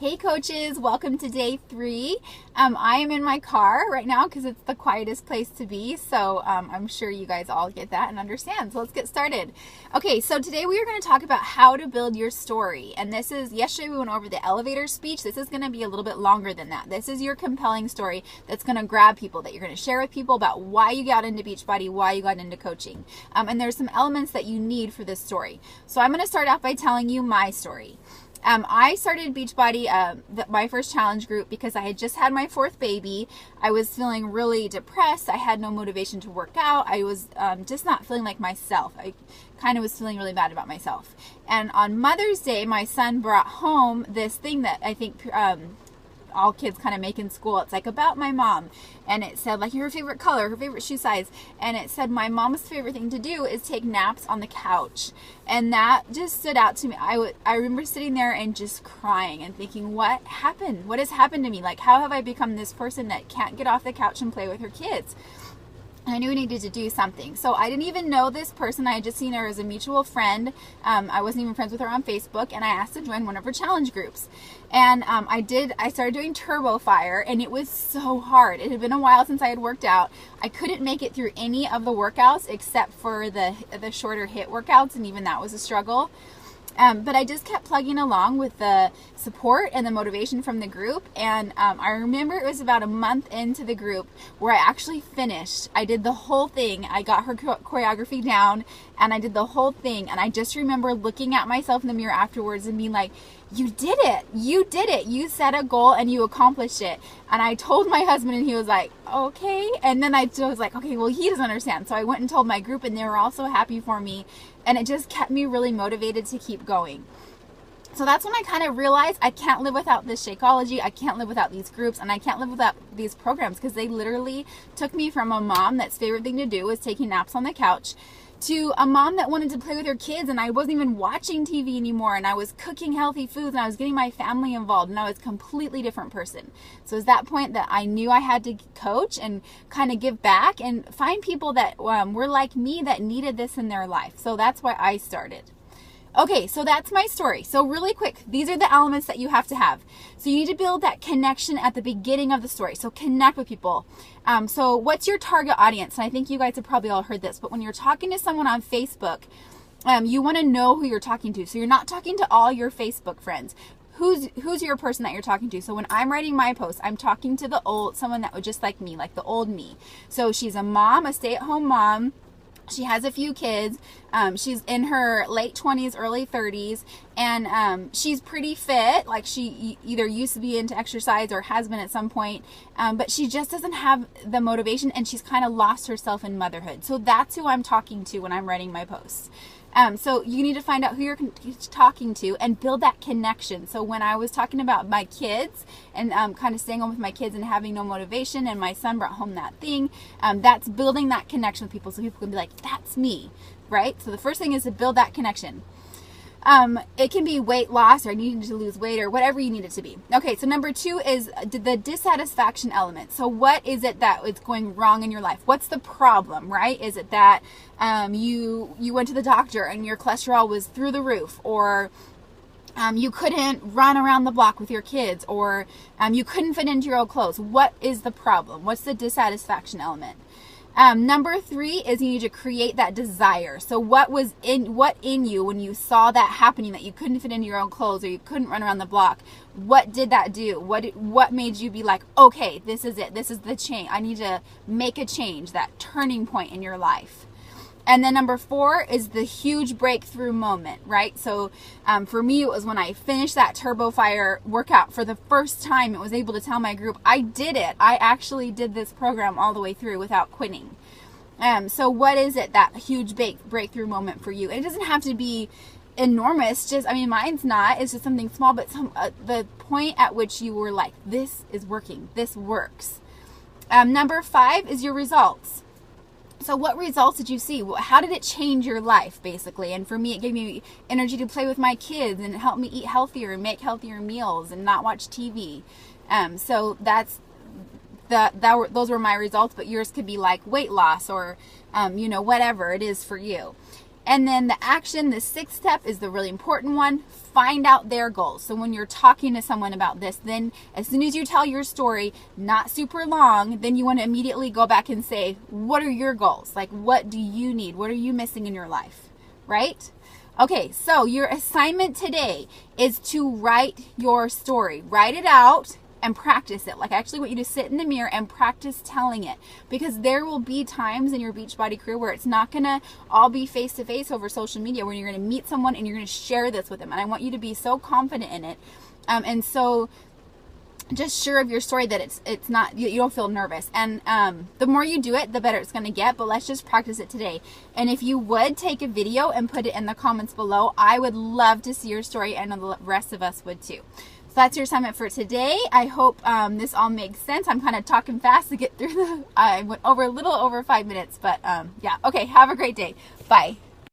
Hey coaches, welcome to day 3. I am in my car right now because it's the quietest place to be, so I'm sure you guys all get that and understand. So let's get started. Okay, so today we are going to talk about how to build your story. And yesterday we went over the elevator speech. This is going to be a little bit longer than that. This is your compelling story that's going to grab people, that you're going to share with people about why you got into Beachbody, why you got into coaching. And there's some elements that you need for this story. So I'm going to start off by telling you my story. I started Beachbody, my first challenge group, because I had just had my 4th baby. I was feeling really depressed. I had no motivation to work out. I was just not feeling like myself. I kind of was feeling really bad about myself. And on Mother's Day, my son brought home this thing that I think all kids kind of make in school. It's like about my mom, and it said like her favorite color, her favorite shoe size, and it said my mom's favorite thing to do is take naps on the couch. And that just stood out to me. I remember sitting there and just crying and thinking, what happened? What has happened to me? Like, how have I become this person that can't get off the couch and play with her kids? I knew I needed to do something. So I didn't even know this person. I had just seen her as a mutual friend. I wasn't even friends with her on Facebook, and I asked to join one of her challenge groups. And I started doing Turbo Fire, and it was so hard. It had been a while since I had worked out. I couldn't make it through any of the workouts except for the shorter HIIT workouts, and even that was a struggle. But I just kept plugging along with the support and the motivation from the group. And I remember it was about a month into the group where I actually finished. I did the whole thing. I got her choreography down, and I did the whole thing. And I just remember looking at myself in the mirror afterwards and being like, you did it. You did it. You set a goal and you accomplished it. And I told my husband, and he was like, okay. And then I was like, okay, well, he doesn't understand. So I went and told my group, and they were all so happy for me. And it just kept me really motivated to keep going. So that's when I kind of realized I can't live without this Shakeology. I can't live without these groups, and I can't live without these programs, because they literally took me from a mom that's favorite thing to do was taking naps on the couch to a mom that wanted to play with her kids, and I wasn't even watching TV anymore, and I was cooking healthy foods, and I was getting my family involved, and I was a completely different person. So it was that point that I knew I had to coach and kind of give back and find people that were like me that needed this in their life. So that's why I started. Okay, so that's my story. So really quick, these are the elements that you have to have. So you need to build that connection at the beginning of the story. So connect with people. So what's your target audience? And I think you guys have probably all heard this, but when you're talking to someone on Facebook, you want to know who you're talking to. So you're not talking to all your Facebook friends. Who's your person that you're talking to? So when I'm writing my post, I'm talking to someone that was just like me, like the old me. So she's a mom, a stay-at-home mom. She has a few kids. She's in her late 20s, early 30s, and she's pretty fit. Like, she either used to be into exercise or has been at some point, but she just doesn't have the motivation, and she's kind of lost herself in motherhood. So that's who I'm talking to when I'm writing my posts. So you need to find out who you're talking to and build that connection. So when I was talking about my kids and kind of staying home with my kids and having no motivation, and my son brought home that thing, that's building that connection with people, so people can be like, that's me, right? So the first thing is to build that connection. It can be weight loss, or needing to lose weight, or whatever you need it to be. Okay, so number 2 is the dissatisfaction element. So what is it that is going wrong in your life? What's the problem, right? Is it that you went to the doctor and your cholesterol was through the roof, or you couldn't run around the block with your kids, or you couldn't fit into your old clothes? What is the problem? What's the dissatisfaction element? Number 3 is you need to create that desire. So what in you when you saw that happening, that you couldn't fit into your own clothes or you couldn't run around the block? What did that do? What made you be like, okay, this is it. This is the change. I need to make a change, that turning point in your life. And then number 4 is the huge breakthrough moment, right? So for me, it was when I finished that Turbo Fire workout for the first time. It was able to tell my group, I did it. I actually did this program all the way through without quitting. So what is it, that huge breakthrough moment for you? And it doesn't have to be enormous. Mine's not. It's just something small, but the point at which you were like, this is working. This works. Number 5 is your results. So what results did you see? How did it change your life, basically? And for me, it gave me energy to play with my kids, and it helped me eat healthier and make healthier meals and not watch TV. So those were my results, but yours could be like weight loss, or whatever it is for you. And then the action, the sixth step, is the really important one. Find out their goals. So when you're talking to someone about this, then as soon as you tell your story, not super long, then you want to immediately go back and say, what are your goals? Like, what do you need? What are you missing in your life? Right? Okay, so your assignment today is to write your story. Write it out and practice it. Like, I actually want you to sit in the mirror and practice telling it, because there will be times in your Beachbody career where it's not gonna all be face to face over social media, where you're gonna meet someone and you're gonna share this with them. And I want you to be so confident in it, and so just sure of your story that it's not, you don't feel nervous. And the more you do it, the better it's gonna get. But let's just practice it today. And if you would take a video and put it in the comments below, I would love to see your story, and the rest of us would too. So that's your assignment for today. I hope this all makes sense. I'm kind of talking fast to get through I went over a little over 5 minutes, but yeah. Okay, have a great day. Bye.